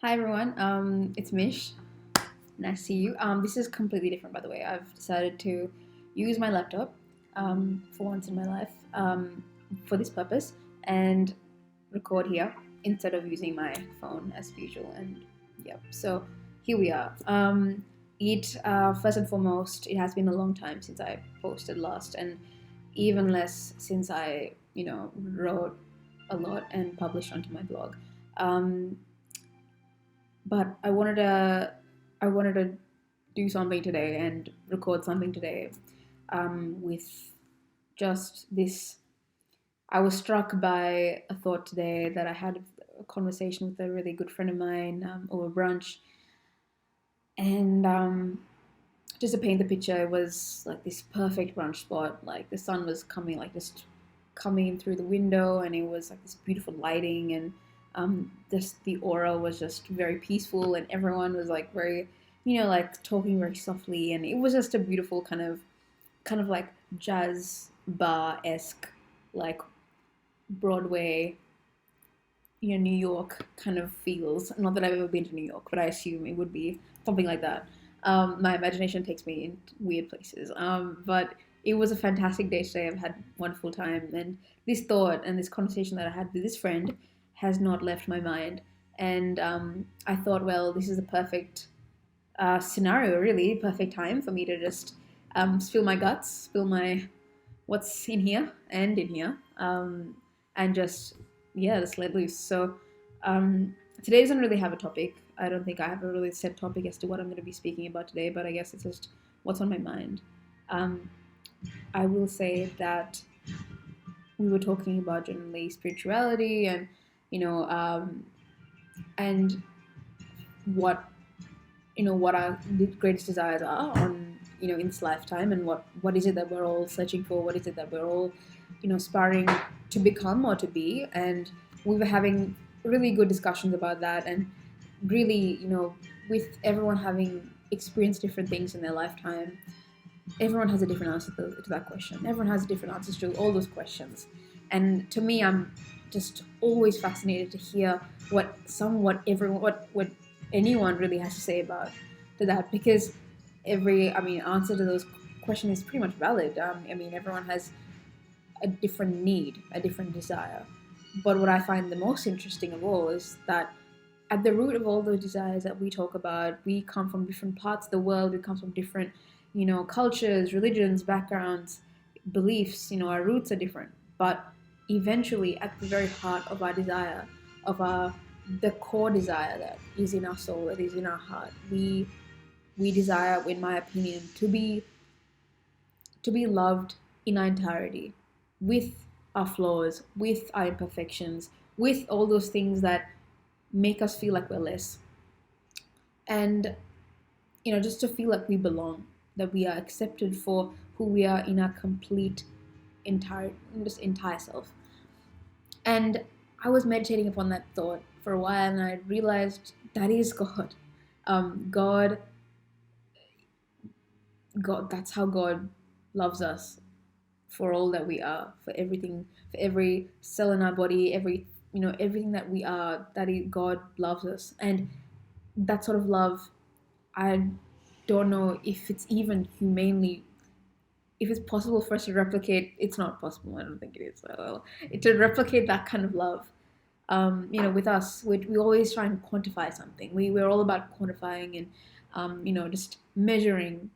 Hi everyone, it's Mish. Nice to see you. This is completely different, by the way. I've decided to use my laptop for once in my life for this purpose and record here instead of using my phone as usual. And yeah, so here we are. It first and foremost, it has been a long time since I posted last, and even less since I wrote a lot and published onto my blog. Um, but I wanted to do something today and record something today with just this. I was struck by a thought today that I had a conversation with a really good friend of mine over brunch, and just to paint the picture, it was like this perfect brunch spot. Like the sun was coming, like just coming in through the window, and it was like this beautiful lighting, and just the aura was just very peaceful, and everyone was like very, like talking very softly, and it was just a beautiful kind of like jazz bar esque, like Broadway, New York kind of feels. Not that I've ever been to New York, but I assume it would be something like that. My imagination takes me in weird places. But it was a fantastic day today. I've had a wonderful time, and this thought and this conversation that I had with this friend has not left my mind. And I thought, well, this is the perfect scenario, really perfect time for me to just spill my guts, spill my what's in here and in here, and just just let loose. So today doesn't really have a topic. I don't think I have a really set topic as to what I'm going to be speaking about today, but I guess it's just what's on my mind. Um, I will say that we were talking about generally spirituality and you know um, and what what our greatest desires are on in this lifetime, and what is it that we're all searching for, what is it that we're all aspiring to become or to be. And we were having really good discussions about that, and really with everyone having experienced different things in their lifetime, everyone has a different answer to that question. Everyone has different answers to all those questions, and to me, I'm just always fascinated to hear what everyone what anyone really has to say about to that, because answer to those questions is pretty much valid. Everyone has a different need, a different desire. But what I find the most interesting of all is that at the root of all those desires that we talk about, we come from different parts of the world. We come from different, cultures, religions, backgrounds, beliefs. Our roots are different. But eventually, at the very heart of our desire, of our the core desire that is in our soul, that is in our heart, we desire, in my opinion, to be loved in our entirety, with our flaws, with our imperfections, with all those things that make us feel like we're less. And, just to feel like we belong, that we are accepted for who we are in our complete, entire, just entire self. And I was meditating upon that thought for a while, and I realized that is God. God, God, that's how God loves us, for all that we are, for everything, for every cell in our body, everything that we are. God loves us, and that sort of love, I don't know if it's even humanely, if it's possible for us to replicate. It's not possible. I don't think it is. To replicate that kind of love, with us, we always try and quantify something. We're all about quantifying and, just measuring.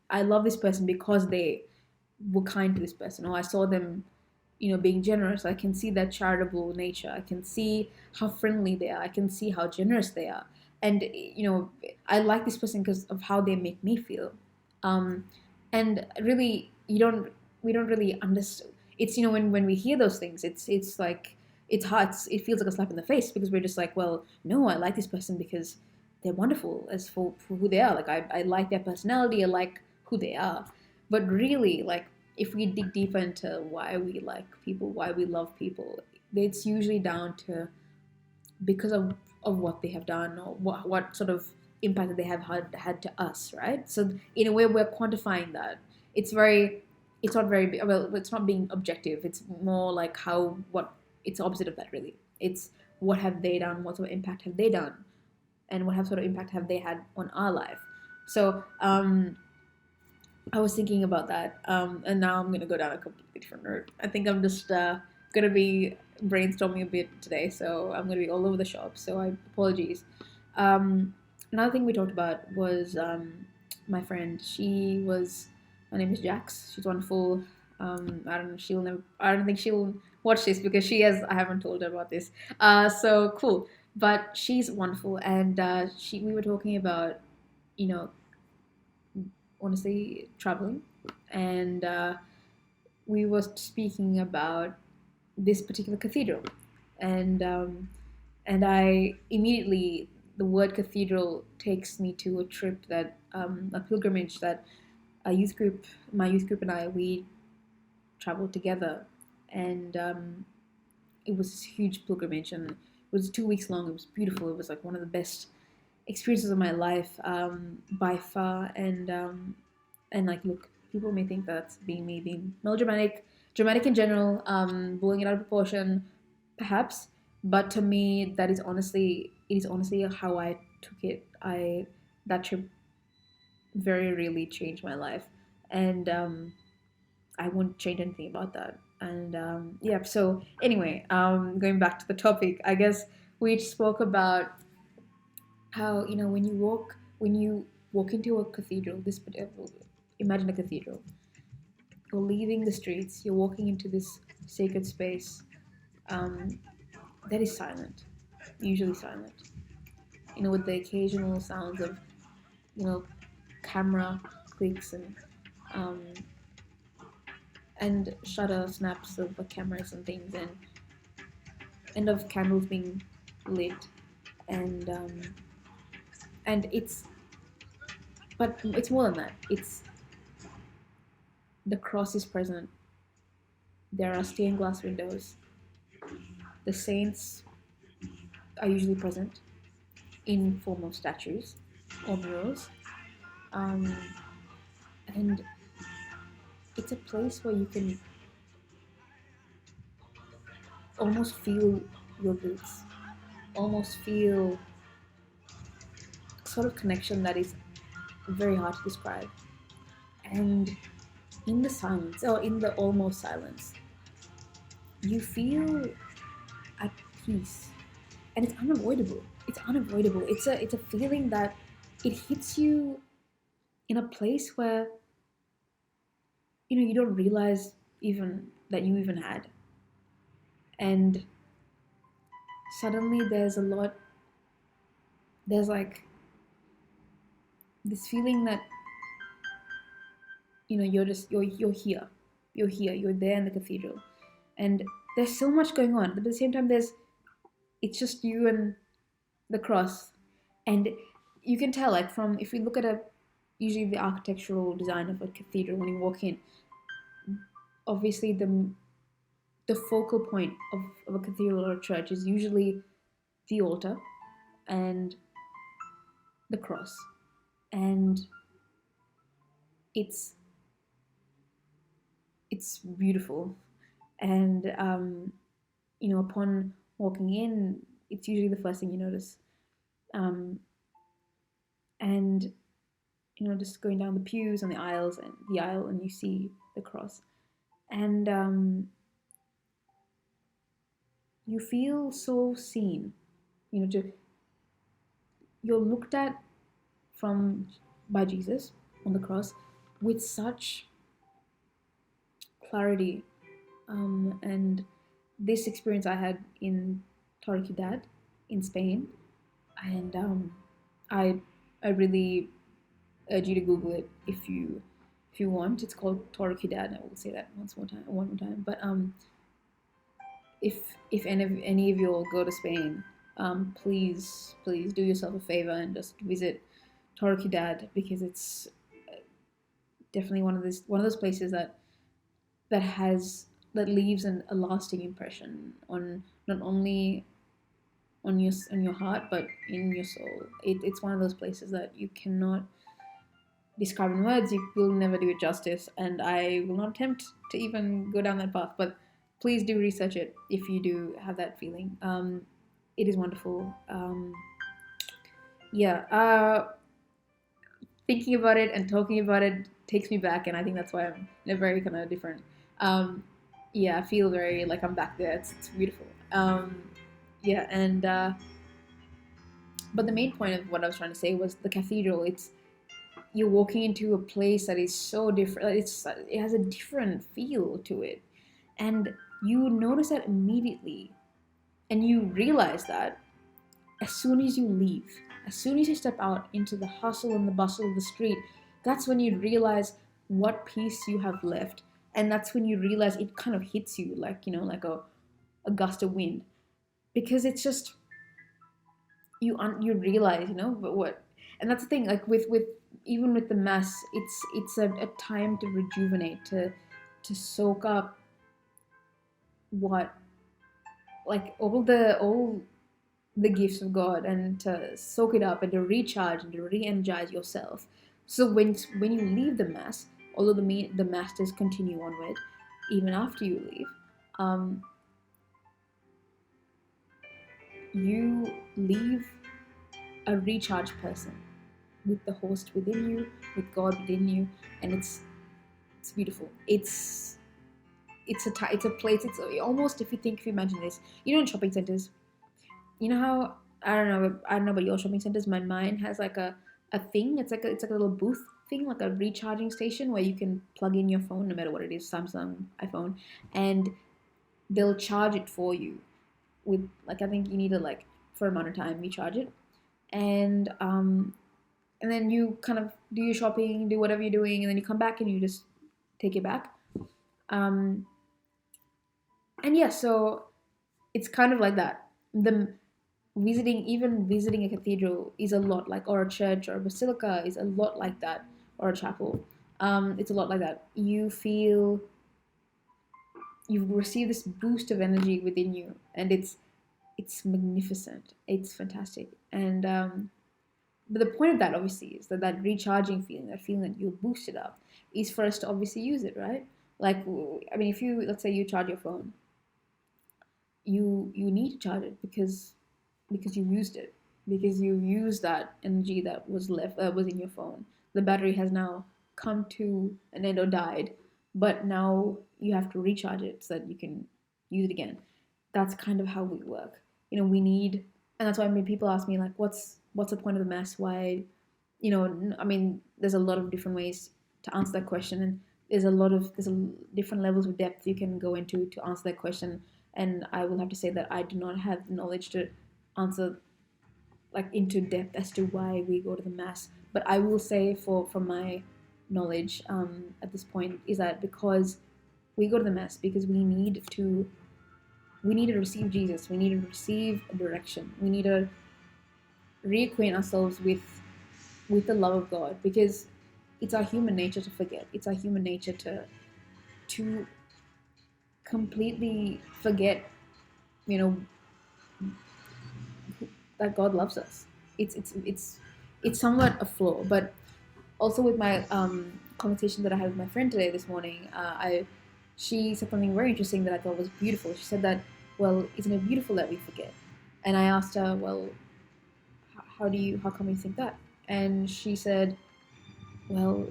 I love this person because they were kind to this person, or I saw them, being generous. I can see that charitable nature. I can see how friendly they are. I can see how generous they are. And, I like this person because of how they make me feel. Um, and really, we don't really understand. It's, when we hear those things, it's like, it's hard. It feels like a slap in the face, because we're just like, well, no, I like this person because they're wonderful as for who they are. Like, I like their personality. I like who they are. But really, like, if we dig deeper into why we like people, why we love people, it's usually down to because of what they have done, or what sort of impact that they have had to us, right? So in a way, we're quantifying that. It's not very well. It's not being objective. It's more like it's the opposite of that, really. It's what have they done? What sort of impact have they done and what sort of impact have they had on our life. So I was thinking about that, and now I'm gonna go down a completely different route. I think I'm just gonna be brainstorming a bit today, so I'm gonna be all over the shop. So I apologies. Another thing we talked about was my friend. Her name is Jax. She's wonderful. I don't know. She'll never. I don't think she'll watch this because she has. I haven't told her about this. So cool. But she's wonderful, and we were talking about, you know, honestly traveling, and we were speaking about this particular cathedral, and I immediately, the word cathedral takes me to a trip that a pilgrimage that my youth group and I, we traveled together, and it was this huge pilgrimage, and it was 2 weeks long. It was beautiful. It was like one of the best experiences of my life, by far, and like, look, people may think that's being me being melodramatic, dramatic in general, blowing it out of proportion, perhaps. But to me, it is honestly how I took it. That trip very really changed my life, and I won't change anything about that. And yeah. So anyway, going back to the topic, I guess we spoke about how, when you walk into a cathedral. Imagine a cathedral. You're leaving the streets. You're walking into this sacred space um, that is silent, usually silent. With the occasional sounds of you know camera clicks um, and shutter snaps of the cameras and things, and of candles being lit, and and it's more than that. It's The cross is present. There are stained glass windows. The saints are usually present in form of statues or murals, um, and it's a place where you can almost feel your roots, almost feel a sort of connection that is very hard to describe. And in the silence, or in the almost silence, you feel at peace, and it's unavoidable. It's unavoidable. It's a feeling that it hits you in a place where you don't realize even that you even had, and suddenly there's like this feeling that you're there in the cathedral, and there's so much going on, but at the same time it's just you and the cross. And you can tell, like, from if you look at usually the architectural design of a cathedral, when you walk in, obviously the focal point of a cathedral or a church is usually the altar and the cross, and it's it's beautiful. And upon walking in, it's usually the first thing you notice. um, and just going down the pews and the aisles and the aisle, and you see the cross, and you feel so seen. You're looked at from by Jesus on the cross with such clarity. And this experience I had in Torquedad in Spain, and I I really urge you to Google it if you want. It's called Torquedad. I will say that one more time. But if any of you all go to Spain, please do yourself a favor and just visit Torquedad, because it's definitely one of those places that leaves a lasting impression on not only on your heart but in your soul. It's one of those places that you cannot describe in words. You will never do it justice, and I will not attempt to even go down that path. But please do research it if you do have that feeling. It is wonderful. yeah. Thinking about it and talking about it takes me back, and I think that's why I'm in a very kind of different. Um, yeah, I feel very like I'm back there. It's beautiful. Yeah, and but the main point of what I was trying to say was the cathedral. It's you're walking into a place that is so different. Like, it has a different feel to it, and you notice that immediately, and you realize that as soon as you leave, as soon as you step out into the hustle and the bustle of the street, that's when you realize what peace you have left. And that's when you realize it kind of hits you like, like a gust of wind. Because it's just, you realize, but what, and that's the thing, like with even with the mass, it's a time to rejuvenate, to soak up what, like all the gifts of God, and to soak it up and to recharge and to re-energize yourself. So when you leave the mass, although the mass does continue onward, even after you leave, um, you leave a recharged person with the host within you, with God within you, and it's beautiful. It's a place. It's almost, if you imagine this, in shopping centers, you know how, I don't know about your shopping centers. My Mine has like a thing. It's like a little booth thing, like a recharging station where you can plug in your phone, no matter what it is, Samsung, iPhone, and they'll charge it for you with, like, I think you need to, like, for a amount of time you charge it, and then you kind of do your shopping, do whatever you're doing, and then you come back and you just take it back. Um, and yeah, so it's kind of like that. The Even visiting a cathedral is a lot like, or a church or a basilica is a lot like that, or a chapel. It's a lot like that. You feel you've received this boost of energy within you, and it's magnificent. It's fantastic. And but the point of that, obviously, is that recharging feeling, that feeling that you're boosted up, is for us to obviously use it, right? Like, I mean, if you, let's say you charge your phone, you need to charge it because you used it, because you used that energy that was left, was in your phone. The battery has now come to an end or died, but now you have to recharge it so that you can use it again. That's kind of how we work. We need, and that's why when people ask me, like, what's the point of the mass? Why, I mean, there's a lot of different ways to answer that question, and there's different levels of depth you can go into to answer that question. And I will have to say that I do not have the knowledge to answer, like, into depth as to why we go to the mass. But I will say, from my knowledge, at this point, is that because we go to the mass because we need to receive Jesus. We need to receive a direction. We need to reacquaint ourselves with the love of God, because it's our human nature to forget. It's our human nature to completely forget, you know, that God loves us. It's somewhat a flaw, but also with my conversation that I had with my friend today this morning, she said something very interesting that I thought was beautiful. She said that, well, isn't it beautiful that we forget? And I asked her, well, how come you think that? And she said, well,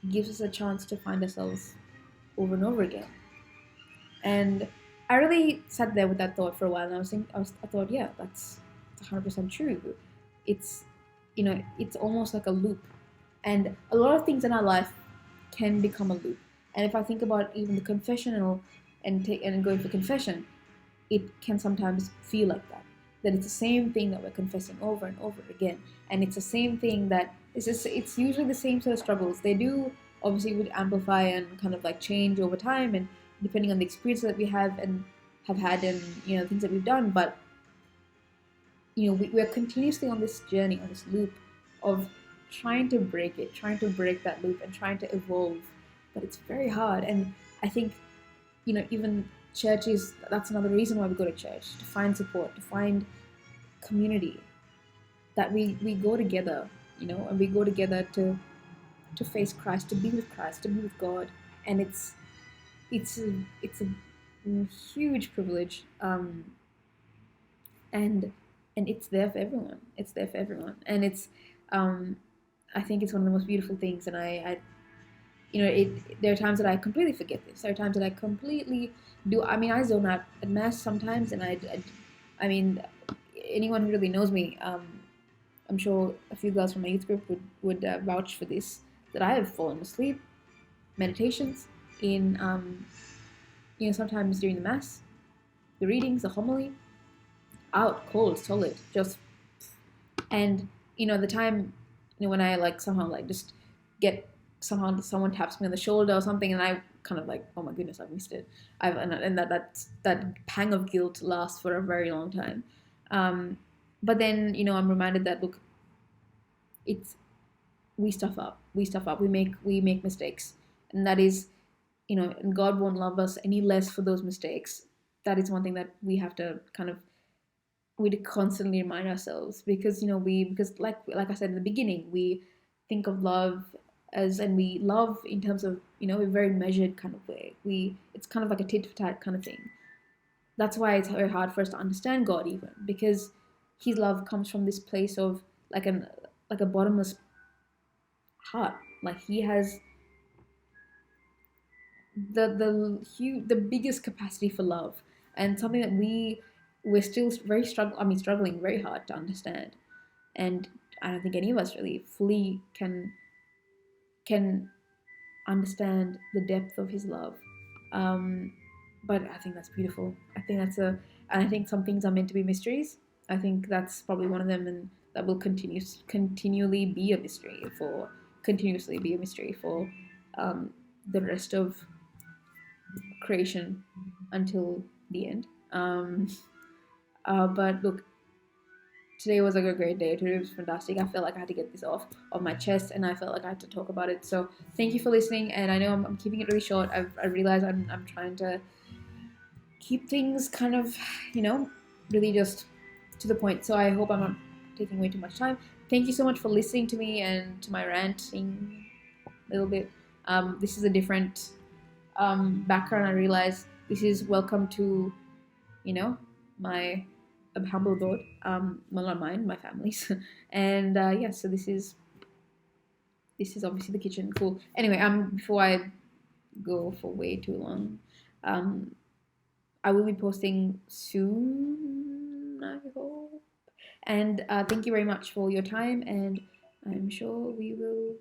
it gives us a chance to find ourselves over and over again. And I really sat there with that thought for a while, and I thought, yeah, that's 100% true. It's, it's almost like a loop, and a lot of things in our life can become a loop. And if I think about even the confessional, and going for confession, it can sometimes feel like that. That it's the same thing that we're confessing over and over again, and it's the same thing that it's usually the same sort of struggles. They do obviously would amplify and kind of like change over time, and depending on the experience that we have had, and things that we've done. But we're continuously on this journey, on this loop of trying to break it, trying to break that loop, and trying to evolve. But it's very hard, and I think even churches, that's another reason why we go to church, to find support, to find community, that we go together, and we go together to face Christ, to be with Christ, to be with God. And it's a huge privilege, and and it's there for everyone. It's there for everyone, and it's I think it's one of the most beautiful things. And I there are times that I completely forget this. There are times that I completely do. I mean, I zone out at mass sometimes, and I mean, anyone who really knows me, I'm sure a few girls from my youth group would vouch for this. That I have fallen asleep meditations in sometimes during the mass, the readings, the homily, out cold, solid, just and the time when I like somehow like just get somehow someone taps me on the shoulder or something, and I kind of like, oh my goodness, I've missed it. And that pang of guilt lasts for a very long time. But then I'm reminded that look, it's we make mistakes, and that is and God won't love us any less for those mistakes. That is one thing that we have to kind of we constantly remind ourselves, because because like I said in the beginning, we think of love as, and we love in terms of a very measured kind of way. It's kind of like a tit for tat kind of thing. That's why it's very hard for us to understand God, even because His love comes from this place of like a bottomless heart. Like He has the biggest capacity for love, and something that we're still very struggling very hard to understand. And I don't think any of us really fully can understand the depth of His love. um but I think that's beautiful. I think and I think some things are meant to be mysteries. I think that's probably one of them, and that will continually be a mystery for the rest of creation until the end. But look, today was like a great day. Today was fantastic. I felt like I had to get this off of my chest, and I felt like I had to talk about it. So thank you for listening. And I know I'm keeping it really short. I realize I'm trying to keep things kind of, really just to the point. So I hope I'm not taking way too much time. Thank you so much for listening to me and to my ranting a little bit. This is a different background. I realize this is welcome to, my humble abode. Well, not mine, my family's. And yeah, so this is obviously the kitchen. Cool. Anyway, before I go for way too long, I will be posting soon, I hope. And thank you very much for your time, and I'm sure we will